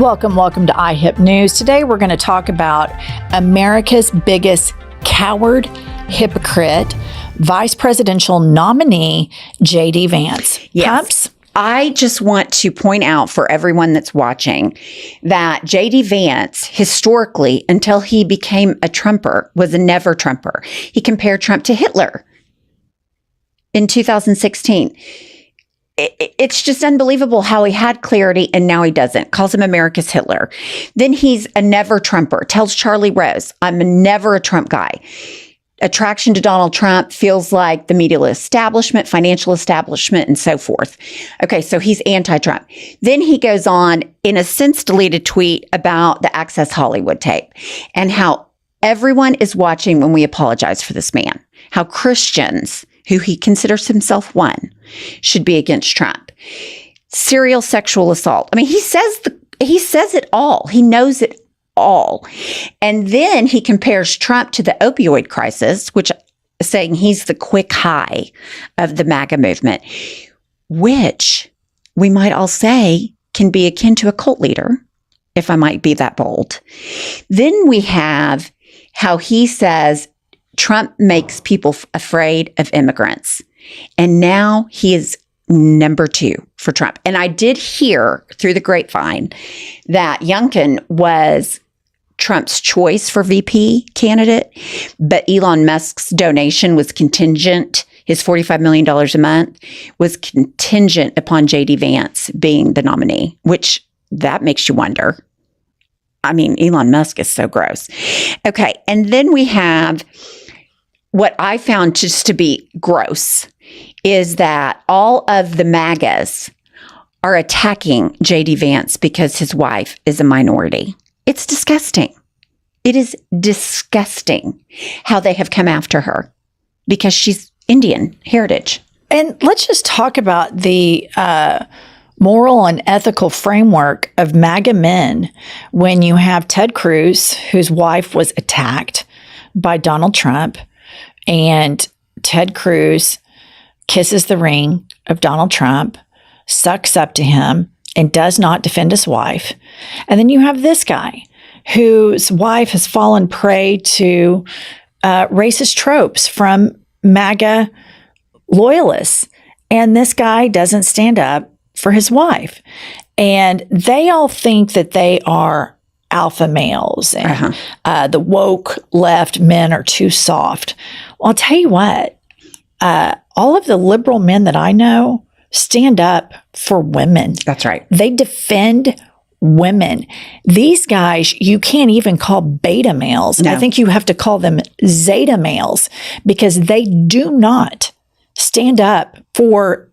Welcome to iHip News. Today we're going to talk about America's biggest coward, hypocrite, vice presidential nominee, J.D. Vance. Yes. Pumps? I just want to point out for everyone that's watching that J.D. Vance, historically, until he became a Trumper, was a never Trumper. He compared Trump to Hitler in 2016. It's just unbelievable how he had clarity and now he doesn't. Calls him America's Hitler. Then he's a never Trumper. Tells Charlie Rose, I'm never a Trump guy. Attraction to Donald Trump feels like the media establishment, financial establishment, and so forth. Okay, so he's anti-Trump. Then he goes on in a since deleted tweet about the Access Hollywood tape and how everyone is watching when we apologize for this man. How Christians, who he considers himself one, should be against Trump. Serial sexual assault. I mean, he says it all. He knows it all. And then he compares Trump to the opioid crisis, which is saying he's the quick high of the MAGA movement, which we might all say can be akin to a cult leader, if I might be that bold. Then we have how he says Trump makes people afraid of immigrants. And now he is number 2 for Trump. And I did hear through the grapevine that Youngkin was Trump's choice for VP candidate, but Elon Musk's donation was contingent. His $45 million a month was contingent upon J.D. Vance being the nominee, which that makes you wonder. I mean, Elon Musk is so gross. Okay. And then we have what I found just to be gross is that all of the MAGAs are attacking J.D. Vance because his wife is a minority. It's disgusting. It is disgusting how they have come after her because she's Indian heritage. And let's just talk about the moral and ethical framework of MAGA men when you have Ted Cruz, whose wife was attacked by Donald Trump, and Ted Cruz kisses the ring of Donald Trump, sucks up to him, and does not defend his wife. And then you have this guy whose wife has fallen prey to racist tropes from MAGA loyalists. And this guy doesn't stand up for his wife. And they all think that they are alpha males and the woke left men are too soft. Well, I'll tell you what, all of the liberal men that I know stand up for women. That's right. They defend women. These guys, you can't even call beta males. No. I think you have to call them zeta males because they do not stand up for,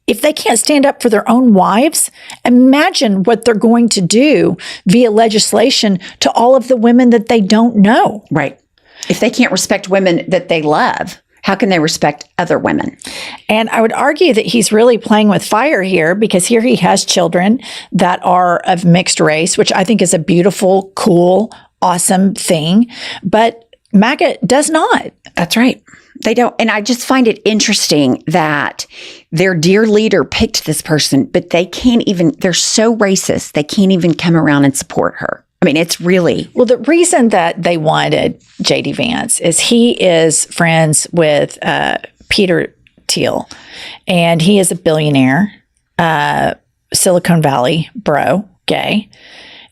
if they can't stand up for their own wives, imagine what they're going to do via legislation to all of the women that they don't know. Right. If they can't respect women that they love, how can they respect other women? And I would argue that he's really playing with fire here because here he has children that are of mixed race, which I think is a beautiful, cool, awesome thing. But MAGA does not. That's right. They don't. And I just find it interesting that their dear leader picked this person, but they can't even, they're so racist, they can't even come around and support her. I mean, it's really... Well, the reason that they wanted J.D. Vance is he is friends with Peter Thiel, and he is a billionaire, Silicon Valley bro, gay,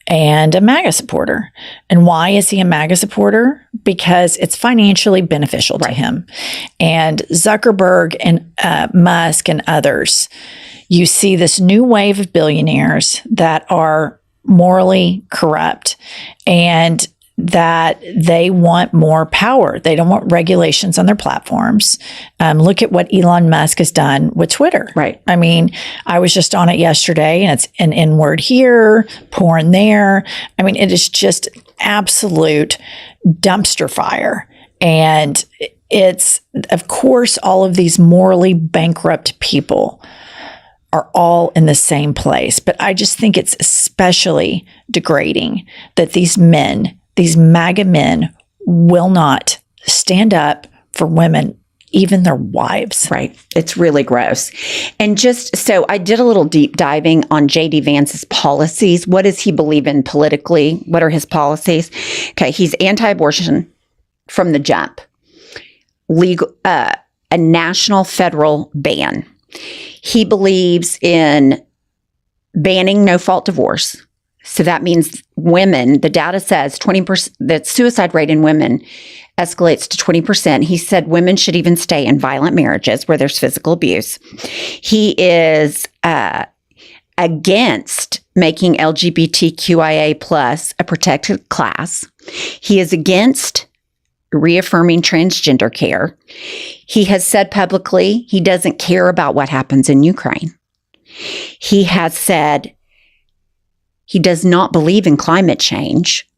and a MAGA supporter. And why is he a MAGA supporter? Because it's financially beneficial to him. And Zuckerberg and Musk and others, you see this new wave of billionaires that are morally corrupt and that they want more power. They don't want regulations on their platforms. Look at what Elon Musk has done with Twitter. Right. I mean, I was just on it yesterday and it's an N-word here, porn there. I mean, it is just absolute dumpster fire. And it's, of course, all of these morally bankrupt people are all in the same place. But I just think it's especially degrading that these men, these MAGA men, will not stand up for women, even their wives. Right. It's really gross. And just so I did a little deep diving on J.D. Vance's policies. What does he believe in politically? What are his policies? Okay. He's anti-abortion from the jump. Legal, a national federal ban. He believes in banning no-fault divorce. So that means women, the data says 20%, the suicide rate in women escalates to 20%. He said women should even stay in violent marriages where there's physical abuse. He is against making LGBTQIA plus a protected class. He is against reaffirming transgender care. He has said publicly he doesn't care about what happens in Ukraine. He has said he does not believe in climate change,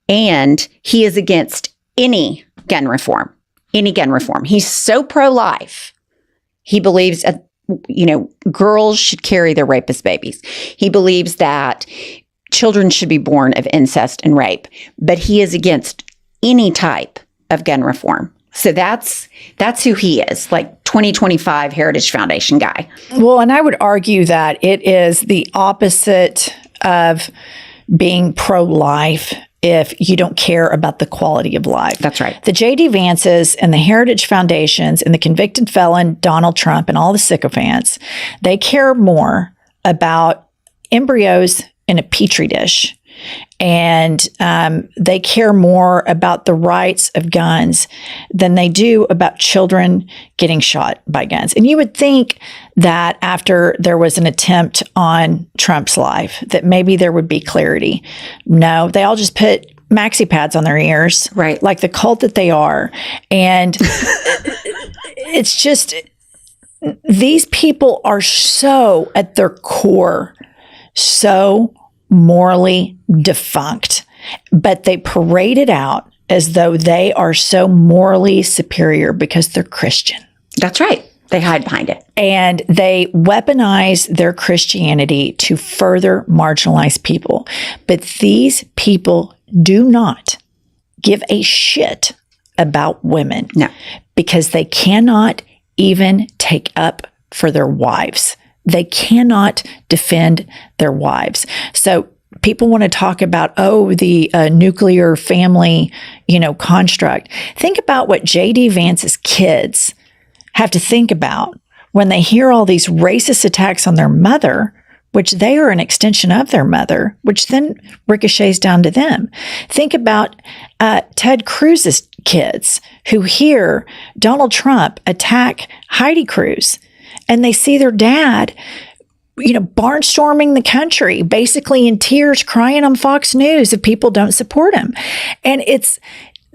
and he is against any gun reform. He's so pro-life. He believes, girls should carry their rapist babies. He believes that children should be born of incest and rape, but he is against any type of gun reform. So that's who he is, like 2025 Heritage Foundation guy. Well, and I would argue that it is the opposite of being pro-life if you don't care about the quality of life. That's right. The J.D. Vances and the Heritage Foundations and the convicted felon Donald Trump and all the sycophants, they care more about embryos in a petri dish. And they care more about the rights of guns than they do about children getting shot by guns. And you would think that after there was an attempt on Trump's life, that maybe there would be clarity. No, they all just put maxi pads on their ears, right? Like the cult that they are. And it's just, these people are so at their core, so morally defunct, but they parade it out as though they are so morally superior because they're Christian. That's right. They hide behind it. And they weaponize their Christianity to further marginalize people. But these people do not give a shit about women. No. Because they cannot even take up for their wives. They cannot defend their wives. So people want to talk about, the nuclear family, construct. Think about what J.D. Vance's kids have to think about when they hear all these racist attacks on their mother, which they are an extension of their mother, which then ricochets down to them. Think about Ted Cruz's kids who hear Donald Trump attack Heidi Cruz. And they see their dad, barnstorming the country, basically in tears, crying on Fox News if people don't support him. And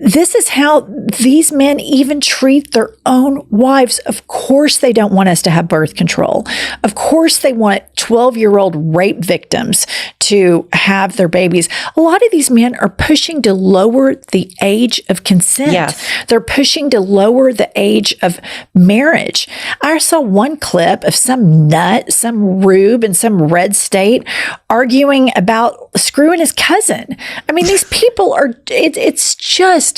this is how these men even treat their own wives. Of course, they don't want us to have birth control. Of course, they want 12-year-old rape victims to have their babies. A lot of these men are pushing to lower the age of consent. Yes. They're pushing to lower the age of marriage. I saw one clip of some nut, some rube in some red state arguing about screwing his cousin. I mean, these people are, it's just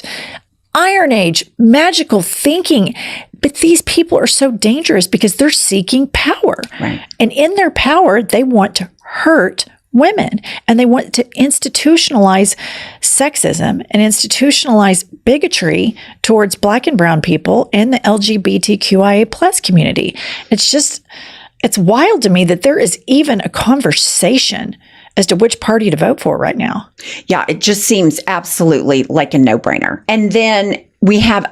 Iron Age, magical thinking. But these people are so dangerous because they're seeking power. Right. And in their power, they want to hurt women, and they want to institutionalize sexism and institutionalize bigotry towards Black and brown people and the LGBTQIA plus community. It's wild to me that there is even a conversation as to which party to vote for right now. Yeah, it just seems absolutely like a no-brainer. And then we have,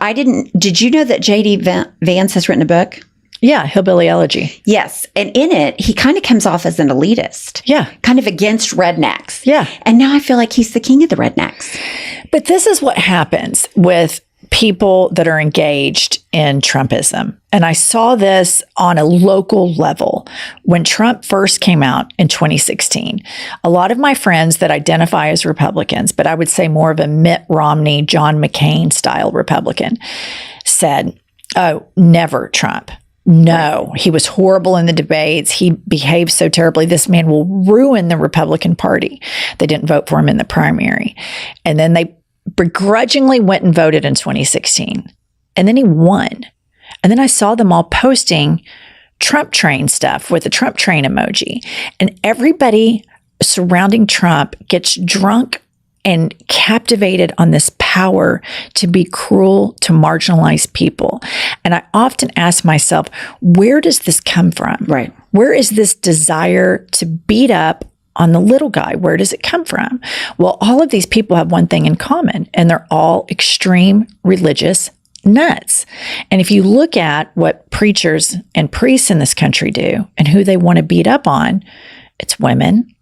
did you know that J.D. Vance has written a book? Yeah, Hillbilly Elegy. Yes. And in it, he kind of comes off as an elitist. Yeah. Kind of against rednecks. Yeah. And now I feel like he's the king of the rednecks. But this is what happens with people that are engaged in Trumpism. And I saw this on a local level when Trump first came out in 2016. A lot of my friends that identify as Republicans, but I would say more of a Mitt Romney, John McCain style Republican, said, "Oh, never Trump. No, he was horrible in the debates. He behaved so terribly. This man will ruin the Republican Party." They didn't vote for him in the primary. And then they begrudgingly went and voted in 2016. And then he won. And then I saw them all posting Trump train stuff with the Trump train emoji. And everybody surrounding Trump gets drunk and captivated on this power to be cruel to marginalized people. And I often ask myself, where does this come from? Right. Where is this desire to beat up on the little guy? Where does it come from? Well, all of these people have one thing in common, and they're all extreme religious nuts. And if you look at what preachers and priests in this country do and who they want to beat up on, it's women,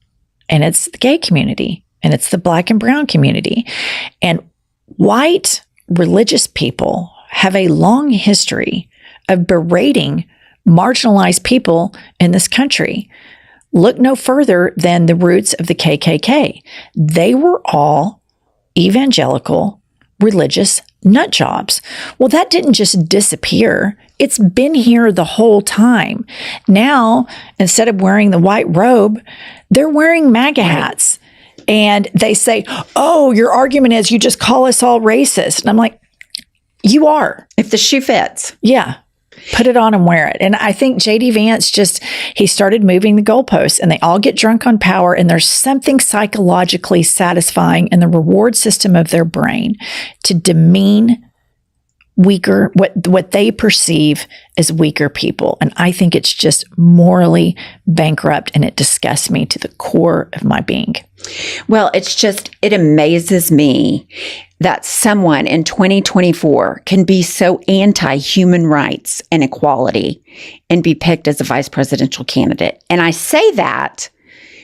and it's the gay community, and it's the Black and brown community. And white religious people have a long history of berating marginalized people in this country. Look no further than the roots of the KKK. They were all evangelical religious nut jobs. Well, that didn't just disappear. It's been here the whole time. Now, instead of wearing the white robe, they're wearing MAGA hats. And they say, oh, your argument is you just call us all racist. And I'm like, you are. If the shoe fits. Yeah. Put it on and wear it. And I think JD Vance he started moving the goalposts, and they all get drunk on power. And there's something psychologically satisfying in the reward system of their brain to demean weaker, what they perceive as weaker people. And I think it's just morally bankrupt, and it disgusts me to the core of my being. Well, it amazes me that someone in 2024 can be so anti-human rights and equality and be picked as a vice presidential candidate. And I say that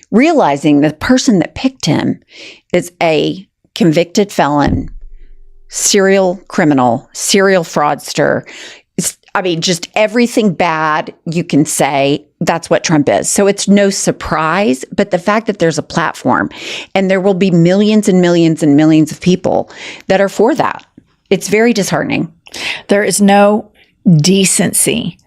realizing the person that picked him is a convicted felon, serial criminal, serial fraudster. Just everything bad you can say, that's what Trump is. So it's no surprise, but the fact that there's a platform and there will be millions and millions and millions of people that are for that, it's very disheartening. There is no decency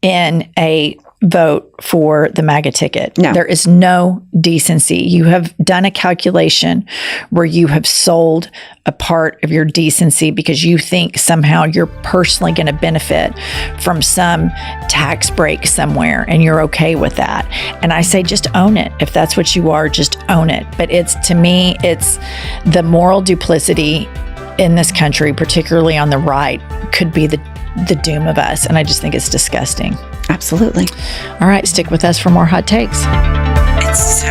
in a vote for the MAGA ticket. No. There is no decency. You have done a calculation where you have sold a part of your decency because you think somehow you're personally going to benefit from some tax break somewhere, and you're okay with that. And I say, just own it. If that's what you are, just own it. But to me, it's the moral duplicity in this country, particularly on the right, could be the doom of us. And I just think it's disgusting. Absolutely. All right, stick with us for more hot takes. It's so